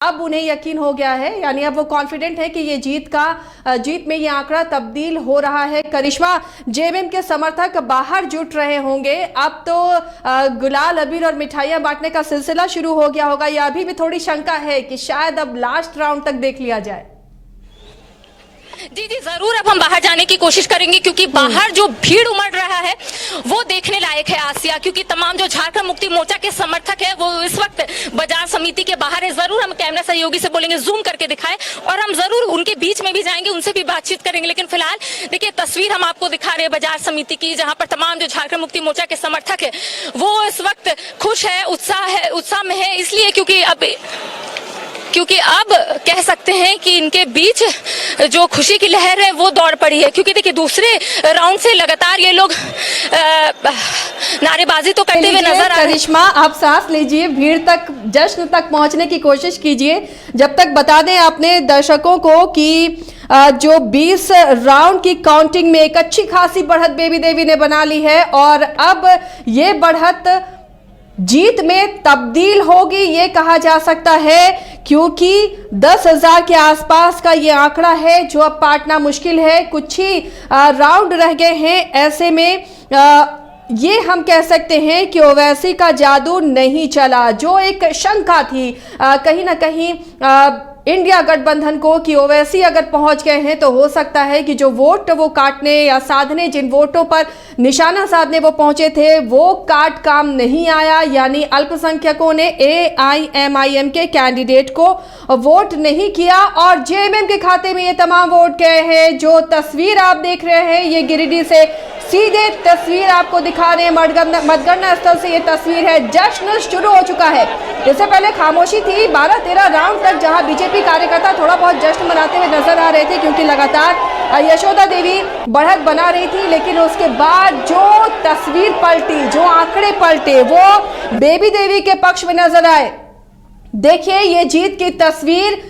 अब उन्हें यकीन हो गया है, यानी अब वो कॉन्फिडेंट है कि ये जीत में ये आंकड़ा तब्दील हो रहा है। करिश्मा, जेएमएम के समर्थक बाहर जुट रहे होंगे, अब तो गुलाल अबीर और मिठाइयां बांटने का सिलसिला शुरू हो गया होगा, या अभी भी थोड़ी शंका है कि शायद अब लास्ट राउंड तक देख लिया जाए? जी जी जरूर, अब हम बाहर जाने की कोशिश करेंगे क्योंकि बाहर जो भीड़ उमड़ रहा है वो देखने लायक है आसिया, क्योंकि तमाम जो झारखंड मुक्ति मोर्चा के समर्थक है वो इस वक्त बाजार समिति के बाहर है। जरूर हम कैमरा सहयोगी से बोलेंगे जूम करके दिखाए और हम जरूर उनके बीच में भी जाएंगे, उनसे भी बातचीत करेंगे। लेकिन फिलहाल देखिए तस्वीर हम आपको दिखा रहे हैं बाजार समिति की, जहां पर तमाम जो झारखंड मुक्ति मोर्चा के समर्थक है वो इस वक्त खुश है, उत्साह में है, इसलिए क्योंकि अब कह सकते हैं कि इनके बीच जो खुशी की लहर है वो दौड़ पड़ी है। क्योंकि देखिए दूसरे राउंड से लगातार ये लोग नारेबाजी तो करते हुए नजर आ रहे हैं। करिश्मा, आप सांस लीजिए, भीड़ तक, जश्न तक पहुंचने की कोशिश कीजिए। जब तक बता दें अपने दर्शकों को कि जो 20 राउंड की काउंटिंग में एक अच्छी खासी बढ़त बेबी देवी ने बना ली है और अब ये बढ़त जीत में तब्दील होगी, ये कहा जा सकता है, क्योंकि 10,000 के आसपास का ये आंकड़ा है जो अब पाटना मुश्किल है। कुछ ही राउंड रह गए हैं, ऐसे में ये हम कह सकते हैं कि ओवैसी का जादू नहीं चला। जो एक शंका थी कहीं ना कहीं इंडिया गठबंधन को कि ओवैसी अगर पहुंच गए हैं तो हो सकता है कि जो वोट वो काटने या साधने, जिन वोटों पर निशाना साधने वो पहुंचे थे, वो काट काम नहीं आया, यानी अल्पसंख्यकों ने AIMIM के कैंडिडेट को वोट नहीं किया और जेएमएम के खाते में ये तमाम वोट गए हैं। जो तस्वीर आप देख रहे हैं ये गिरिडीह से सीधे तस्वीर आपको दिखा रहे हैं, मतगणना स्थल से ये तस्वीर है। जश्न शुरू हो चुका है, इससे पहले खामोशी थी 12-13 राउंड तक, जहां बीजेपी कार्यकर्ता थोड़ा बहुत जश्न मनाते हुए नजर आ रहे थे क्योंकि लगातार यशोदा देवी बढ़त बना रही थी। लेकिन उसके बाद जो तस्वीर पलटी, जो आंकड़े पलटे, वो बेबी देवी के पक्ष में नजर आए। देखिए ये जीत की तस्वीर,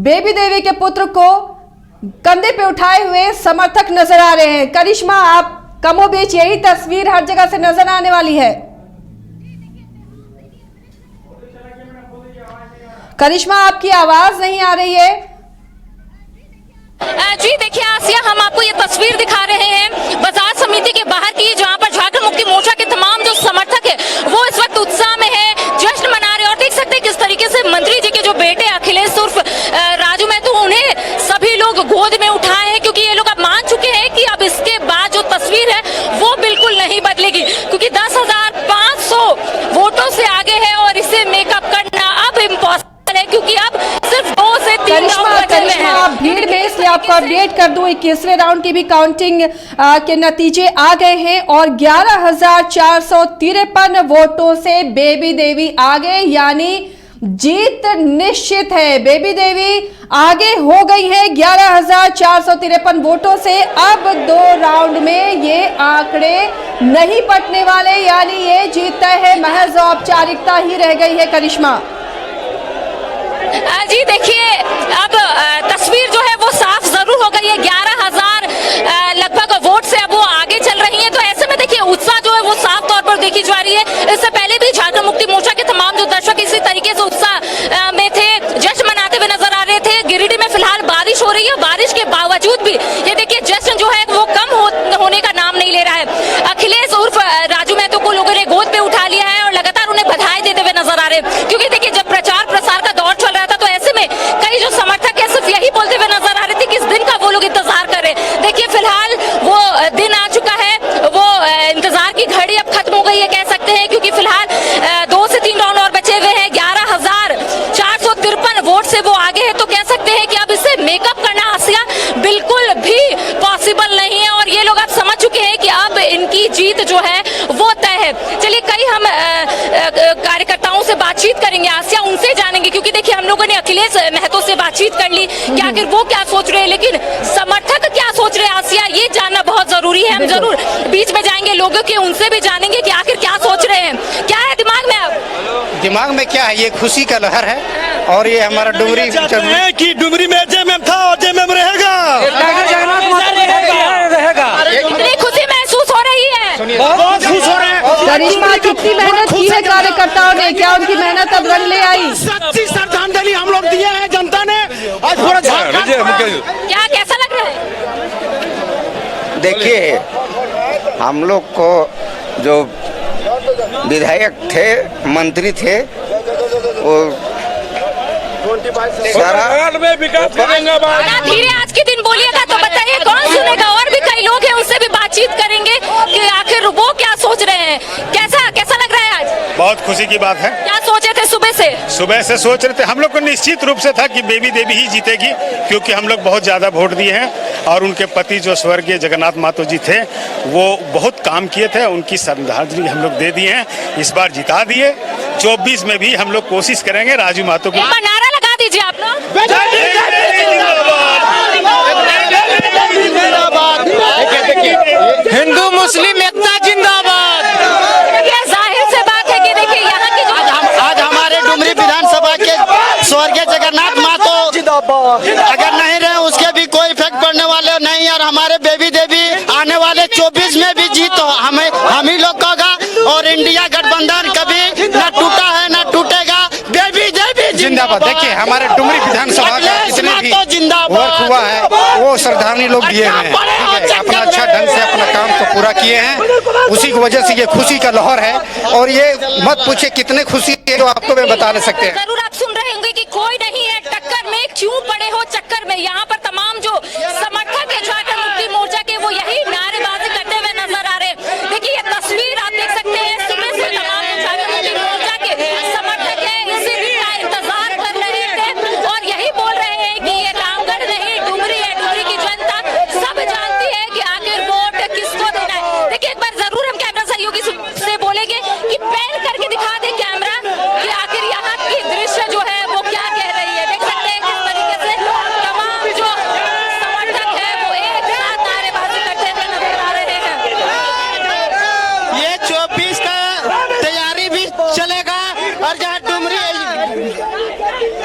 बेबी देवी के पुत्र को कंधे पे उठाए हुए समर्थक नजर आ रहे हैं। करिश्मा, आप कमोबेश यही तस्वीर हर जगह से नजर आने वाली है। करिश्मा, आपकी आवाज नहीं आ रही है। जी देखिए आसिया, हम आपको ये तस्वीर दिखा रहे हैं बाजार समिति के बाहर की, जहां पर झारखंड मुक्ति मोर्चा के तमाम जो समर्थक है वो इस वक्त उत्साह में है, जश्न मना रहे हैं। और देख सकते हैं किस तरीके से मंत्री जी के जो बेटे अखिलेश उर्फ राजू महतो, उन्हें सभी लोग गोद में उठाए हैं, क्योंकि ये लोग अब मान चुके हैं कि अब इसके बाद जो तस्वीर है वो बिल्कुल नहीं बदलेगी, क्योंकि 10,500 वोटों से आगे है और इसे मेकअप करना अब इम्पॉसिबल है, क्योंकि अब सिर्फ 2 से 3 राउंड बचे हुए हैं। आप भीड़ में, इसलिए आपको अपडेट कर दूं, 21वें राउंड की भी काउंटिंग के नतीजे आ गए हैं और 11,453 वोटों से बेबी देवी आगे, यानी जीत निश्चित है। बेबी देवी आगे हो गई है 11,453 वोटों से। अब 2 राउंड में ये आंकड़े नहीं पटने वाले, यानी ये जीत तय है, महज औपचारिकता ही रह गई है। करिश्मा जी देखिए, अब तस्वीर जो है वो साफ जरूर हो गई है, 11,000 लगभग वोट से अब वो आगे चल रही है। तो ऐसे में देखिए उत्साह जो है वो साफ तौर पर देखी जा रही है। इससे पहले भी झारखंड मुक्ति मोर्चा के तमाम जो दर्शक इसी तरीके से उत्साह में थे, जश्न मनाते हुए नजर आ रहे थे। गिरिडीह में फिलहाल बारिश हो रही है, बारिश के बावजूद भी ये देखिए जश्न जो है वो कम होने का नाम नहीं ले रहा है। अखिलेश उर्फ राजू महतो को लोगों ने गोद पे उठा लिया है और लगातार उन्हें बधाई देते हुए नजर आ रहे हैं, क्योंकि देखिए जब प्रचार प्रसार का दौर चल रहा था तो ऐसे में कई जो समर्थक है सिर्फ यही बोलते हुए नजर आ रहे थे कि इस दिन का वो लोग इंतजार कर रहे हैं। देखिए फिलहाल वो दिन आ चुका है, वो इंतजार की घड़ी अब खत्म हो गई है कह सकते हैं, क्योंकि फिलहाल 2 से 3 राउंड और बचे हुए हैं। 11,453 वोट से वो आगे है, तो कह सकते हैं कि अब इसे मेकअप करना आसिया बिल्कुल भी पॉसिबल नहीं है और ये लोग अब समझ चुके हैं कि अब इनकी जीत जो है वो तय है। चलिए कई हम कार्यकर्ताओं से बातचीत करेंगे आसिया, उनसे जानेंगे, क्योंकि देखिए हम लोगों ने अखिलेश महतो से बातचीत कर ली कि आखिर वो क्या सोच रहे हैं, लेकिन समर्थक क्या सोच रहे हैं आसिया, ये जानना बहुत जरूरी है। हम जरूर बीच में जाएंगे लोगों के, उनसे भी जानेंगे कि आखिर क्या सोच रहे हैं, क्या है दिमाग में। अब दिमाग में क्या है, ये खुशी का लहर है और ये हमारा डुमरी है कि डुमरी में जेएमएम था और जेएमएम रहेगा। कितनी खुशी महसूस हो रही है, बहुत खुश हो रहे हैं। करिश्मा, कितनी मेहनत की है कार्यकर्ताओं ने, क्या उनकी मेहनत अब रंग ले आई? सच्ची श्रद्धांजलि हम लोग दिए हैं जनता ने। आज पूरा झारखंड क्या कैसा लग रहा है? देखिए, हम लोग को जो विधायक थे, मंत्री थे, वो सारा में विकास करेंगे। थोड़ा धीरे आज के दिन बोलिएगा तो बताइए कौन सुनेगा। और भी कई लोग हैं, उससे भी बातचीत करेंगे कि आखिर वो क्या सोच रहे हैं। कैसा लग रहा है आज? बहुत खुशी की बात है। क्या सोचे थे सुबह से? सुबह से सोच रहे थे, हम लोग को निश्चित रूप से था कि बेबी देवी ही जीतेगी, क्योंकि हम लोग बहुत ज़्यादा वोट दिए हैं और उनके पति जो स्वर्गीय जगन्नाथ महतो जी थे वो बहुत काम किए थे, उनकी श्रद्धांजलि हम लोग दे दिए हैं, इस बार जिता दिए। 24 में भी हम लोग कोशिश करेंगे राजू महतो को। एक बार नारा लगा दीजिए आप लोग। हिंदू मुस्लिम एकता जिंदाबाद। ये जाहिर से बात है कि देखिए यहाँ की जो आज हमारे डुमरी विधानसभा के स्वर्गीय जगन्नाथ महतो अगर नहीं रहे, उसके भी कोई इफेक्ट पड़ने वाले नहीं। और हमारे बेबी देवी आने वाले 24 में भी जीत हम ही लोग का होगा। और इंडिया गठबंधन कभी न टूटा है न टूटेगा। बेबी देवी जिंदाबाद। देखिए, हमारे डुमरी विधानसभा का जितने भी वर्क हुआ है वो श्रद्धांजलि लोग दिए हुए हैं, ठीक है, अपना अच्छा ढंग से अपना काम को पूरा किए हैं, उसी की वजह से ये खुशी का लहर है। और ये मत पूछे कितने खुशी है, जो आपको मैं बता नहीं सकते हैं। जरूर आप सुन रहे होंगे कि कोई नहीं है टक्कर में, क्यों पड़े हो चक्कर में। यहाँ पर तमाम जो समर्थक है झारखंड मुक्ति मोर्चा के, वो यही नारेबाजी करते हुए नजर आ रहे हैं। देखिए ये तस्वीर आप देख सकते हैं, सुबह से तमाम झारखंड मुक्ति मोर्चा के समर्थक है इसी दिन का इंतजार कर रहे थे और यही बोल रहे हैं कि ये रामगढ़ नहीं डुमरी है। डुमरी की जनता सब जानती है कि आखिर वोट किसको देना है। देखिए एक बार जरूर हम कैमरा सहयोगी से बोलेंगे कि पैन करके दिखा दे कैमरा कि आखिर यहाँ की दृश्य जो है वो क्या कह रही है। देख सकते हैं किस तरीके से तमाम जो समर्थक है वो एक साथ नारेबाजी करते हुए नजर आ रहे हैं। ये 24 का तैयारी भी चलेगा। और जहाँ डुमरी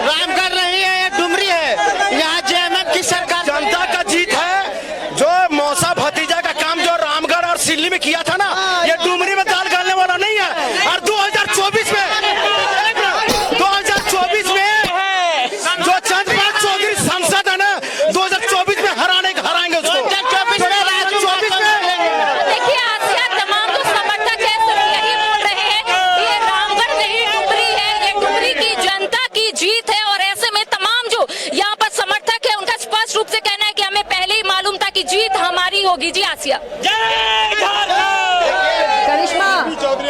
रामगढ़ नहीं है, ये डुमरी है। यहाँ जेएमएम की सरकार जनता का जीत है। जो मौसा भतीजा का काम जो रामगढ़ और सिल्ली में किया था ना, ये डुमरी में दाल गालने वाला नहीं है। और 2024 में जो चंद्रपाल चौधरी सांसद है ना, 2024 में हराएंगे उसको। 2024 में देखिए आसिया तमाम जो समर्थक है सब यही बोल रहे हैं ये रामगढ़ नहीं डुमरी है, ये डुमरी की जनता की जीत है। और ऐसे में तमाम जो यहाँ पर समर्थक है उनका स्पष्ट रूप से कहना है कि हमें पहले ही मालूम था कि जीत हमारी होगी। जी आसिया। करिश्मा,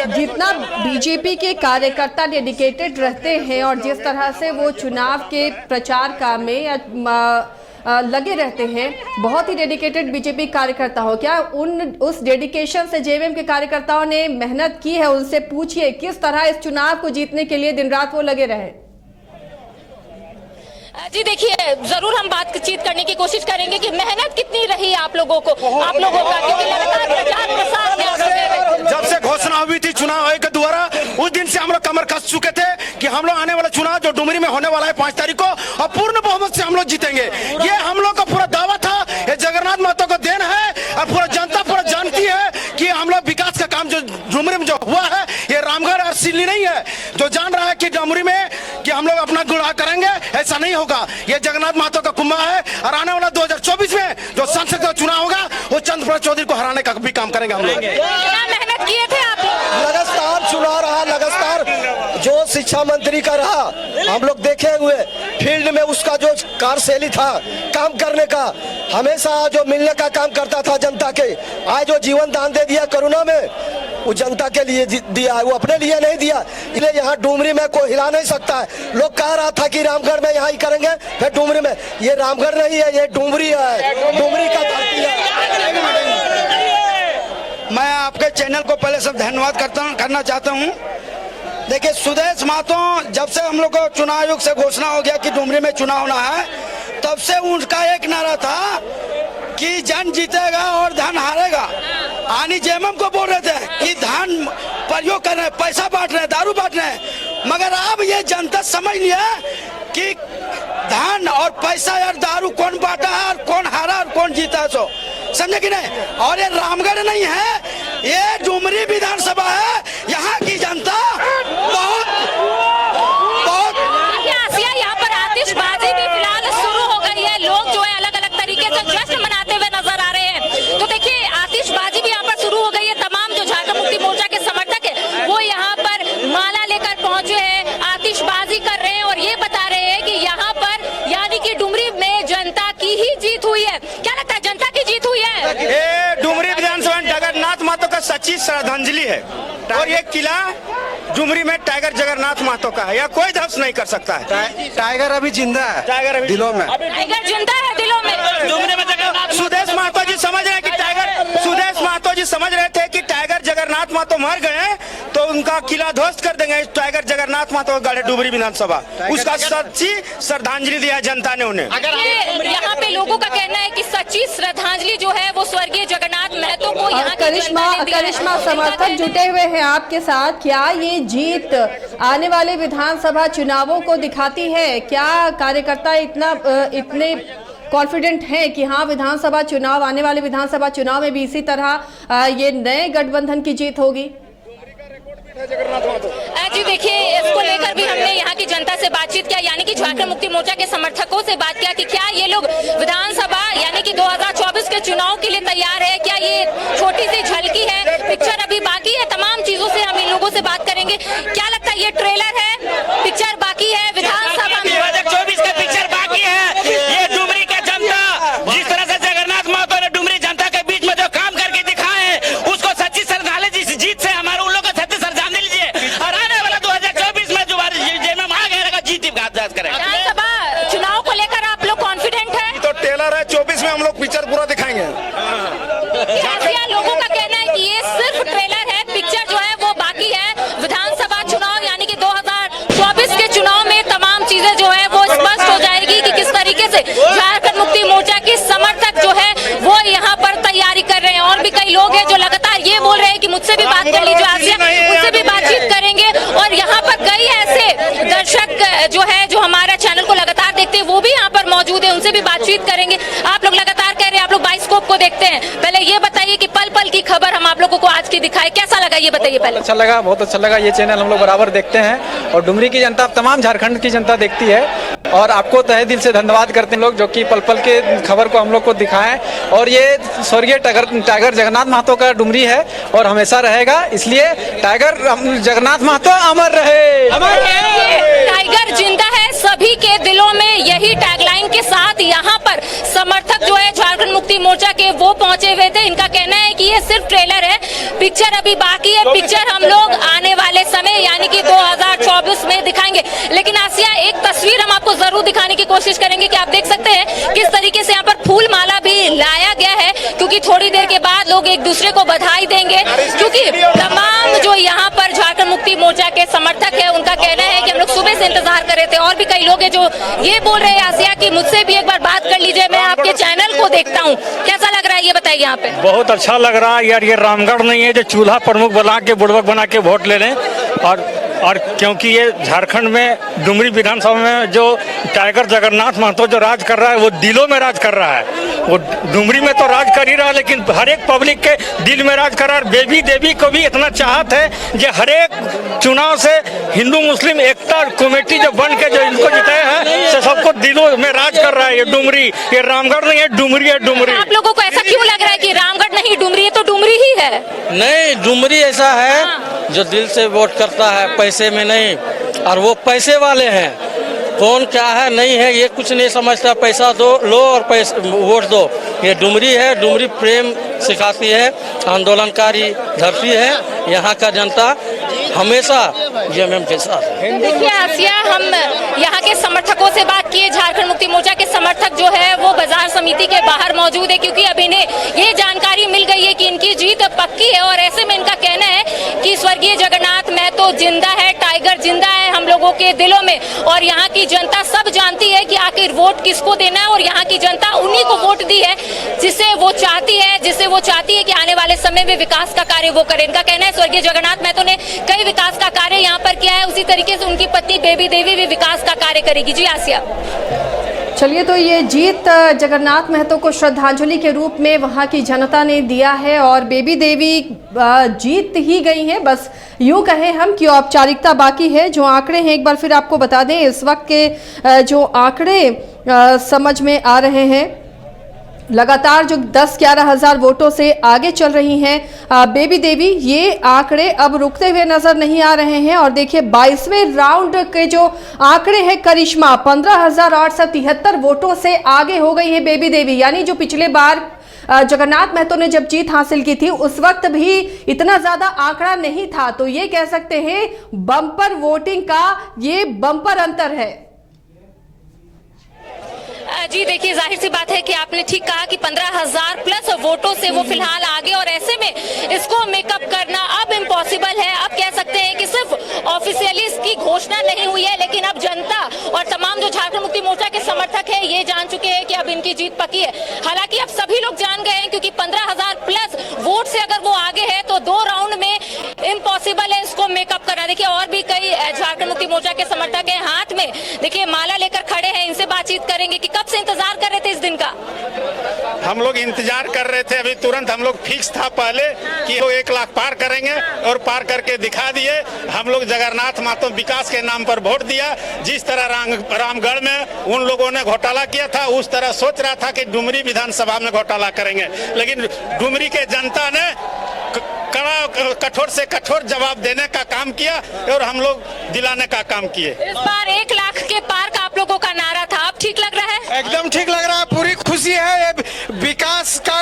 जितना बीजेपी के कार्यकर्ता डेडिकेटेड रहते हैं और जिस तरह से वो चुनाव के प्रचार काम में या लगे रहते हैं, बहुत ही डेडिकेटेड बीजेपी कार्यकर्ता हो, क्या उस डेडिकेशन से जेएमएम के कार्यकर्ताओं ने मेहनत की है? उनसे पूछिए किस तरह इस चुनाव को जीतने के लिए दिन रात वो लगे रहे। जी देखिए जरूर हम बातचीत करने की कोशिश करेंगे कि मेहनत कितनी रही आप लोगों का, क्योंकि लगातार प्रचार प्रसार है। जब से घोषणा हुई थी चुनाव आयोग के द्वारा, उस दिन से हम लोग कमर कस चुके थे कि हम लोग आने वाला चुनाव जो डुमरी में होने वाला है 5 तारीख को, और पूर्ण बहुमत से हम लोग जीतेंगे। ये हम लोग का पूरा दावा था, ये जगन्नाथ महतो को देन है। और पूरा जनता पूरा जानती है कि हम लोग विकास का काम जो डुमरी में जो हुआ है, ये रामगढ़ और सिल्ली नहीं है। जो जान रहा है कि डुमरी में कि हम लोग अपना गुनाह करेंगे, ऐसा नहीं होगा। ये जगन्नाथ महतो का कुंभा है। और आने वाला 2024 में जो संसद का चुनाव होगा, वो चंद्रपाल चौधरी को हराने का भी काम करेंगे हम लोग। मेहनत किए थे आप लोग। लगातार चुनाव रहा, लगातार जो शिक्षा मंत्री का रहा, हम लोग देखे हुए फील्ड में उसका जो कार्यशैली था काम करने का, हमेशा जो मिलने का काम करता था जनता के। आज जो जीवन दान दे दिया कोरोना में, वो जनता के लिए दिया है, वो अपने लिए नहीं दिया। इसलिए यहाँ डुमरी में कोई हिला नहीं सकता है। लोग कह रहा था कि रामगढ़ में यहाँ ही करेंगे, फिर डुमरी में। ये रामगढ़ नहीं है, ये डुमरी है, डुमरी का धरती है। मैं आपके चैनल को पहले सब धन्यवाद करना चाहता हूँ। देखिए सुदेश महतो, जब से हम लोग को चुनाव आयोग से घोषणा हो गया कि डुमरी में चुनाव होना है, तब से उनका एक नारा था कि जन जीतेगा और धन हारेगा। आनी जेएमएम को बोल रहे थे कि धन प्रयोग कर रहे हैं, पैसा बांट रहे हैं, दारू बांट रहे हैं। मगर अब ये जनता समझ लिया कि धन और पैसा और दारू कौन बांटा है और कौन हारा और कौन जीता है, सो समझे कि नहीं। और ये रामगढ़ नहीं है, ये डुमरी विधानसभा है। यहाँ की जनता बहुत यहाँ पर आतिश है, क्या लगता है जनता की जीत हुई है? ये डुमरी विधानसभा जगन्नाथ महतो का सच्ची श्रद्धांजलि है और ये किला डुमरी में टाइगर जगन्नाथ महतो का है, यह कोई ध्वस्त नहीं कर सकता है। टाइगर अभी जिंदा है, टाइगर अभी दिलों में। टाइगर जिंदा है दिलों में। डुमरी में जगन्नाथ सुदेश महतो जी समझ रहे हैं कि टाइगर सुदेश महतो जी समझ रहे थे कि टाइगर जगन्नाथ महतो मर गए तो उनका किला ध्वस्त कर देंगे। टाइगर जगन्नाथ महतो गढ़े डुमरी विधानसभा, उसका सच्ची श्रद्धांजलि दिया जनता ने उन्हें। यहाँ पे लोगों का कहना है कि सच्ची श्रद्धांजलि जो है वो स्वर्गीय जगन्नाथ महतो को यहाँ की जनता ने दी है। करिश्मा समर्थक जुटे हुए हैं आपके साथ, क्या ये जीत आने वाले विधानसभा चुनावों को दिखाती है? क्या कार्यकर्ता इतने कॉन्फिडेंट हैं कि हाँ विधानसभा चुनाव, आने वाले विधानसभा चुनाव में भी इसी तरह ये नए गठबंधन की जीत होगी? जी देखिए, इसको लेकर भी हमने यहाँ की जनता से बातचीत किया, यानी कि झारखंड मुक्ति मोर्चा के समर्थकों से बात किया कि क्या ये लोग विधानसभा यानी कि 2024 के चुनाव के लिए तैयार है, क्या ये छोटी सी झलकी है, पिक्चर अभी बाकी है। तमाम चीजों से हम इन लोगों से बात करेंगे। क्या लगता है, ये ट्रेलर है, पिक्चर बाकी है, विधानसभा में 2024 का पिक्चर बाकी है। ये डुमरी का जनता जिस तरह से जगन्नाथ महतो ने डुमरी जनता के बीच में जो काम करके दिखाए उसको सच्ची श्रद्धांजलि, जिस जीत से हमारे उन लोगों को सच्ची श्रद्धांजलि लीजिए और आने वाला 2024 में जो जीत करेगा। विधानसभा चुनाव को लेकर आप लोग कॉन्फिडेंट है? तो टेलर है, 24 में हम लोग पिक्चर पूरा दिखाएंगे। लोगों का कहना है कि ये सिर्फ ट्रेलर है, पिक्चर जो है वो बाकी है। विधानसभा चुनाव यानी कि 2024 के चुनाव में तमाम चीजें जो है वो स्पष्ट हो जाएगी कि किस तरीके से झारखंड मुक्ति मोर्चा के समर्थक जो है वो यहाँ पर तैयारी कर रहे हैं। और भी कई लोग हैं जो लगातार ये बोल रहे हैं कि मुझसे भी बात कर लीजिए, आसिया, उससे भी बातचीत करेंगे। और यहाँ पर कई ऐसे दर्शक जो है जो हमारा चैनल को लगातार देखते हैं वो भी यहाँ पर मौजूद है, उनसे भी बातचीत करेंगे। आप लोग लगातार कह रहे हैं आप लोग बाइस्कोप को देखते हैं, पहले ये बताइए कि पल पल की खबर हम आप लोगों को आज की दिखाए, कैसा लगा ये बताइए पहले। अच्छा लगा, बहुत अच्छा लगा। ये चैनल हम लोग बराबर देखते हैं और डुमरी की जनता, तमाम झारखंड की जनता देखती है और आपको तहे दिल से धन्यवाद करते हैं लोग जो कि पल पल के खबर को हम लोग को दिखाएं। और ये स्वर्गीय टाइगर जगन्नाथ महतो का डुमरी है और हमेशा रहेगा, इसलिए टाइगर जगन्नाथ महतो अमर रहे। टाइगर जिंदा है सभी के दिलों में, यही टैगलाइन के साथ यहाँ पर समर्थक जो है झारखंड मुक्ति मोर्चा के वो पहुंचे हुए थे। इनका कहना है कि ये सिर्फ ट्रेलर है, पिक्चर अभी बाकी है, पिक्चर हम लोग आने वाले समय यानी कि 2024 में दिखाएंगे। लेकिन आसिया, एक तस्वीर हम आपको जरूर दिखाने की कोशिश करेंगे कि आप देख सकते हैं किस तरीके से यहाँ पर फूल माला भी लाया गया है, क्योंकि थोड़ी देर के बाद लोग एक दूसरे को बधाई देंगे। क्योंकि तमाम जो यहाँ पर झारखंड मुक्ति मोर्चा के समर्थक है उनका कहना है कि हम लोग सुबह से इंतजार कर रहे थे। और भी कई लोग हैं जो ये बोल रहे हैं आसिया कि मुझसे भी एक बार बात कर लीजिए, मैं आपके चैनल को देखता हूँ, कैसा लग रहा है ये बताइए यहाँ पे। बहुत अच्छा लग रहा है यार, ये रामगढ़ नहीं है जो चूल्हा प्रमुख बना के बुड़बक बना के वोट ले लें। और क्योंकि ये झारखंड में डुमरी विधानसभा में जो टाइगर जगन्नाथ महतो जो राज कर रहा है वो दिलों में राज कर रहा है। वो डुमरी में तो राज कर ही रहा है लेकिन हर एक पब्लिक के दिल में राज कर रहा है। बेबी देवी को भी इतना चाहत है कि हर एक चुनाव से हिंदू मुस्लिम एकता कमेटी जो बन के जो इनको जिताए हैं से सबको दिलों में राज कर रहा है। ये डुमरी, ये रामगढ़ नहीं है, डुमरी है डुमरी। आप लोगों को ऐसा क्यों लग रहा है कि रामगढ़ नहीं डुमरी है? तो डुमरी ही है। नहीं, डुमरी ऐसा है जो दिल से वोट करता है, पैसे में नहीं। और वो पैसे वाले हैं, कौन क्या है नहीं है ये कुछ नहीं समझता, पैसा दो लो और पैसा वोट दो। ये डुमरी है, डुमरी प्रेम सिखाती है, आंदोलनकारी धरती है। यहाँ का जनता हमेशा जेएमएम के साथ। देखिए आसिया, हम यहाँ के समर्थकों से बात किए, झारखंड मुक्ति मोर्चा के समर्थक जो है वो बाजार समिति के बाहर मौजूद है, क्योंकि अब इन्हें ये जानकारी मिल गई है कि इनकी जीत पक्की है। और ऐसे में इनका कहना है कि स्वर्गीय जगन्नाथ महतो जिंदा है, टाइगर जिंदा है हम लोगों के दिलों में। और यहाँ की जनता सब जानती है कि आखिर वोट किसको देना है, और यहाँ की जनता उन्हीं को वोट दी है जिसे वो चाहती है कि आने वाले समय में विकास का कार्य वो करे। इनका कहना है स्वर्गीय जगन्नाथ महतो ने कई विकास का कार्य यहाँ पर किया है, उसी तरीके से उनकी पत्नी बेबी देवी भी विकास का कार्य करेगी। जी आसिया। चलिए, तो ये जीत जगन्नाथ महतो को श्रद्धांजलि के रूप में वहाँ की जनता ने दिया है और बेबी देवी जीत ही गई हैं। बस यूँ कहें हम कि औपचारिकता बाकी है। जो आंकड़े हैं एक बार फिर आपको बता दें, इस वक्त के जो आंकड़े समझ में आ रहे हैं लगातार जो 10-11 हजार वोटों से आगे चल रही हैं बेबी देवी, ये आंकड़े अब रुकते हुए नजर नहीं आ रहे हैं। और देखिए 22वें राउंड के जो आंकड़े हैं, करिश्मा 15,873 वोटों से आगे हो गई है बेबी देवी। यानी जो पिछले बार जगन्नाथ महतो ने जब जीत हासिल की थी उस वक्त भी इतना ज्यादा आंकड़ा नहीं था, तो ये कह सकते हैं बम्पर वोटिंग का ये बम्पर अंतर है। जी देखिए, जाहिर सी बात है कि आपने ठीक कहा कि 15,000 प्लस वोटों से वो फिलहाल आगे, और ऐसे में इसको मेकअप करना अब इम्पॉसिबल है। अब कह सकते हैं कि सिर्फ ऑफिशियली इसकी घोषणा नहीं हुई है, लेकिन अब जनता और तमाम जो झारखंड मुक्ति मोर्चा के समर्थक है ये जान चुके हैं कि अब इनकी जीत पक्की है। हालांकि अब सभी लोग जान गए हैं, क्योंकि 15,000 प्लस वोट से अगर वो आगे है तो 2 राउंड में इम्पॉसिबल है इसको मेकअप करना। देखिए और भी कई झारखंड मुक्ति मोर्चा के समर्थक है, हाथ में देखिए माला लेकर खड़े हैं, इनसे बातचीत करेंगे कि कब से इंतजार कर रहे थे इस दिन का। हम लोग इंतजार कर रहे थे, अभी तुरंत हम लोग फिक्स था पहले कि वो 1 लाख पार करेंगे और पार करके दिखा दिए। हम लोग जगन्नाथ महतो विकास के नाम पर वोट दिया। जिस तरह रामगढ़ में उन लोगों ने घोटाला किया था, उस तरह सोच रहा था कि डुमरी विधानसभा में घोटाला करेंगे, लेकिन डुमरी के जनता ने कड़ा कठोर से कठोर जवाब देने का काम किया और हम लोग दिलाने का काम किए। इस बार 1 लाख के पार का आप लोगों का नारा था, अब ठीक लग रहा है? एकदम ठीक लग रहा है, पूरी खुशी है। ये विकास का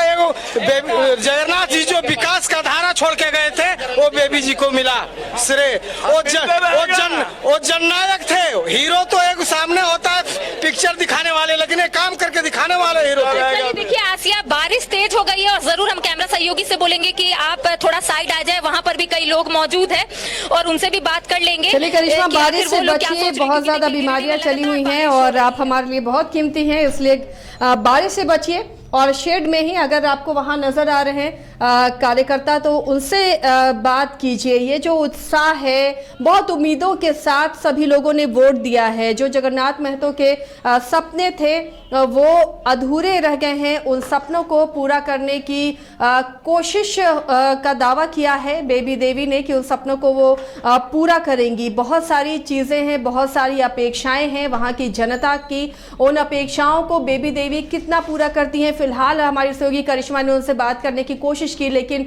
जगन्नाथ जी जो विकास का धारा छोड़ के गए थे वो बेबी जी को मिला श्रेय। वो जननायक थे। हीरो तो एक सामने होता है पिक्चर दिखाने वाले, लेकिन ये काम करके दिखाने वाले हीरो थे। देखिए आसिया, बारिश तेज हो गई है और जरूर हम कैमरा सहयोगी से बोलेंगे कि आप थोड़ा साइड आ जाए, वहाँ पर भी कई लोग मौजूद हैं और उनसे भी बात कर लेंगे। चलिए करिश्मा, बारिश से बचिए, बहुत ज्यादा बीमारियां चली हुई हैं और आप हमारे लिए बहुत कीमती हैं, इसलिए बारिश से बचिए। और शेड में ही अगर आपको वहां नजर आ रहे हैं कार्यकर्ता, तो उनसे बात कीजिए। ये जो उत्साह है, बहुत उम्मीदों के साथ सभी लोगों ने वोट दिया है। जो जगन्नाथ महतो के सपने थे वो अधूरे रह गए हैं, उन सपनों को पूरा करने की कोशिश का दावा किया है बेबी देवी ने कि उन सपनों को वो पूरा करेंगी। बहुत सारी चीजें हैं, बहुत सारी अपेक्षाएं हैं वहां की जनता की। उन अपेक्षाओं को बेबी देवी कितना पूरा करती हैं, फिलहाल हमारी सहयोगी करिश्मा ने उनसे बात करने की कोशिश की, लेकिन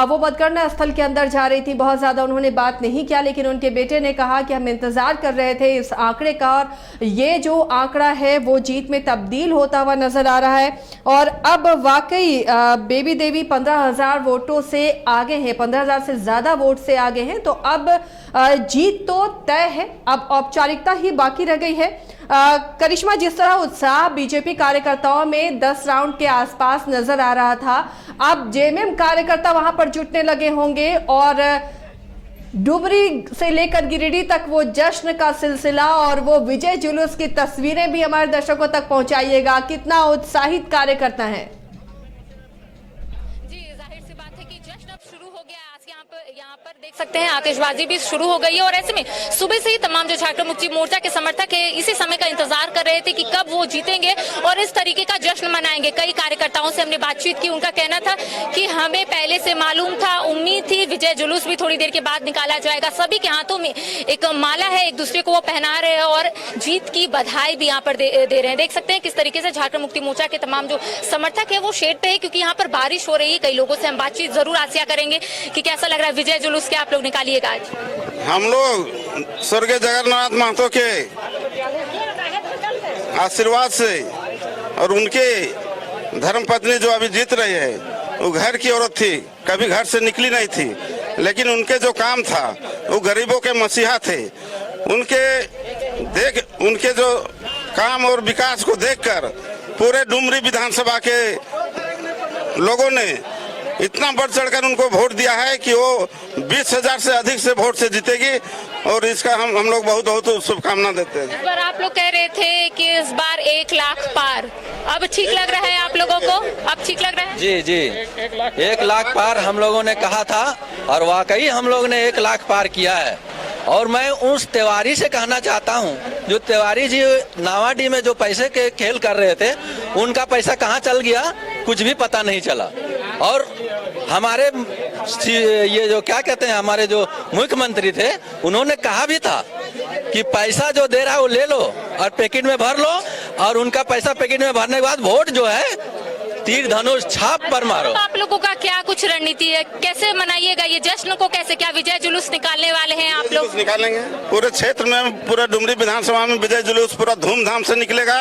वो मतगणना स्थल के अंदर जा रही थी, बहुत ज्यादा उन्होंने बात नहीं किया। लेकिन उनके बेटे ने कहा कि हम इंतजार कर रहे थे इस आंकड़े का, और ये जो आंकड़ा है वो जीत में तब्दील होता हुआ नजर आ रहा है। और अब वाकई बेबी देवी 15,000 वोटों से आगे हैं, 15,000 से ज्यादा वोट से आगे हैं। तो अब जीत तो तय है, अब औपचारिकता ही बाकी रह गई है। करिश्मा, जिस तरह उत्साह बीजेपी कार्यकर्ताओं में 10 राउंड के आसपास नजर आ रहा था, अब जेएमएम कार्यकर्ता वहां पर जुटने लगे होंगे और डुमरी से लेकर गिरिडीह तक वो जश्न का सिलसिला और वो विजय जुलूस की तस्वीरें भी हमारे दर्शकों तक पहुंचाइएगा। कितना उत्साहित कार्यकर्ता है। जी जाहिर सी बात है कि जश्न अब शुरू हो गया। यहाँ पर देख सकते हैं आतिशबाजी भी शुरू हो गई है और ऐसे में सुबह से ही तमाम जो झारखंड मुक्ति मोर्चा के समर्थक है इसी समय का इंतजार कर रहे थे कि कब वो जीतेंगे और इस तरीके का जश्न मनाएंगे। कई कार्यकर्ताओं से हमने बातचीत की, उनका कहना था कि हमें पहले से मालूम था, उम्मीद थी, विजय जुलूस भी थोड़ी देर के बाद निकाला जाएगा। सभी के हाथों में एक माला है, एक दूसरे को वो पहना रहे हैं और जीत की बधाई भी यहाँ पर दे रहे हैं। देख सकते हैं किस तरीके से झारखंड मुक्ति मोर्चा के तमाम जो समर्थक है वो शेड पे है, क्योंकि यहाँ पर बारिश हो रही है। कई लोगों से हम बातचीत जरूर आसिया करेंगे कि कैसा लग रहा है विजय जुलूस क्या आप लोग निकालिएगा आज। हम लोग स्वर्गीय जगन्नाथ महतो के आशीर्वाद से और उनके धर्मपत्नी जो अभी जीत रही है, वो घर की औरत थी, कभी घर से निकली नहीं थी, लेकिन उनके जो काम था वो गरीबों के मसीहा थे। उनके जो काम और विकास को देखकर पूरे डुमरी विधानसभा के लोगों ने इतना बढ़ चढ़कर उनको वोट दिया है कि वो 20,000 से अधिक से वोट से जीतेगी और इसका हम लोग बहुत बहुत शुभकामना देते हैं। इस बार आप लोग कह रहे थे कि इस बार 1 लाख पार, अब ठीक लग रहा है आप लोगों को? अब ठीक लग रहा है? जी जी, 1 लाख पार हम लोगों ने कहा था और वाकई हम लोग ने 1 लाख पार किया है। और मैं उस तिवारी से कहना चाहता हूं, जो तिवारी जी नावाडीह में जो पैसे के खेल कर रहे थे, उनका पैसा कहां चल गया कुछ भी पता नहीं चला। और हमारे ये जो क्या कहते हैं, हमारे जो मुख्यमंत्री थे, उन्होंने कहा भी था कि पैसा जो दे रहा है वो ले लो और पैकेट में भर लो, और उनका पैसा पैकेट में भरने के बाद वोट जो है तीर धनुष छाप पर मारो। आप लोगों का क्या कुछ रणनीति है, कैसे मनाइएगा ये जश्न को, कैसे क्या विजय जुलूस निकालने वाले हैं आप लोग? जुलूस निकालेंगे पूरे क्षेत्र में, पूरे डुमरी विधानसभा में विजय जुलूस पूरा धूमधाम से निकलेगा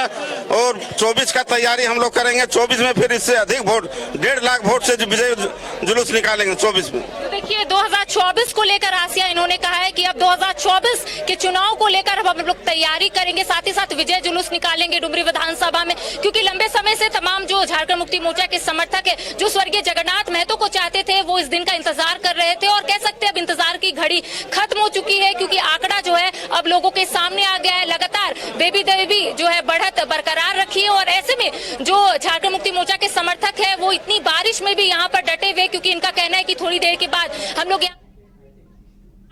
और 24 का तैयारी हम लोग करेंगे। 24 में फिर इससे अधिक वोट, 1.5 लाख वोट से विजय जुलूस निकालेंगे 24 में। तो देखिए 2024 को लेकर आसिया इन्होंने कहा है कि अब 2024 के चुनाव को लेकर हम लोग तैयारी करेंगे, साथ ही साथ विजय जुलूस निकालेंगे डुमरी विधानसभा में, क्योंकि लंबे समय से तमाम जो झारखंड मुक्ति मोर्चा के समर्थक है, जो स्वर्गीय जगन्नाथ महतो को चाहते थे, वो इस दिन का इंतजार कर रहे थे और कह सकते हैं अब इंतजार की घड़ी खत्म हो चुकी है, क्योंकि आंकड़ा जो है अब लोगों के सामने आ गया है। लगातार बेबी देवी जो है बढ़त बरकरार रखी है और ऐसे में जो झारखंड मुक्ति मोर्चा के समर्थक है वो इतनी बारिश में भी यहाँ पर डटे हुए, क्योंकि इनका कहना है कि थोड़ी देर के बाद हम लोग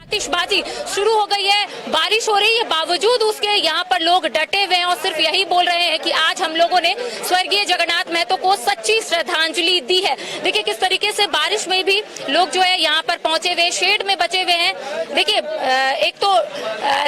आतिशबाजी शुरू हो गई है, बारिश हो रही है, बावजूद उसके यहाँ पर लोग डटे हुए हैं और सिर्फ यही बोल रहे हैं कि आज हम लोगों ने स्वर्गीय जगन्नाथ महतो को सच्ची श्रद्धांजलि दी है। देखिए किस तरीके से बारिश में भी लोग जो है यहाँ पर पहुंचे हुए, शेड में बचे हुए हैं। देखिए एक तो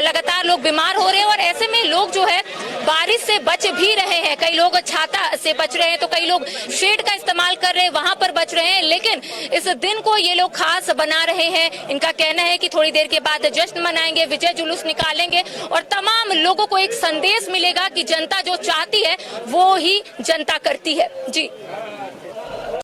लगातार लोग बीमार हो रहे हैं और ऐसे में लोग जो है बारिश से बच भी रहे हैं, कई लोग छाता से बच रहे हैं तो कई लोग शेड का इस्तेमाल कर रहे हैं, वहां पर बच रहे हैं, लेकिन इस दिन को ये लोग खास बना रहे हैं। इनका कहना है कि थोड़ी देर के बाद जश्न मनाएंगे, विजय जुलूस निकालेंगे और तमाम लोगों को एक संदेश मिलेगा कि जनता जो चाहती है वो ही जनता करती है। जी।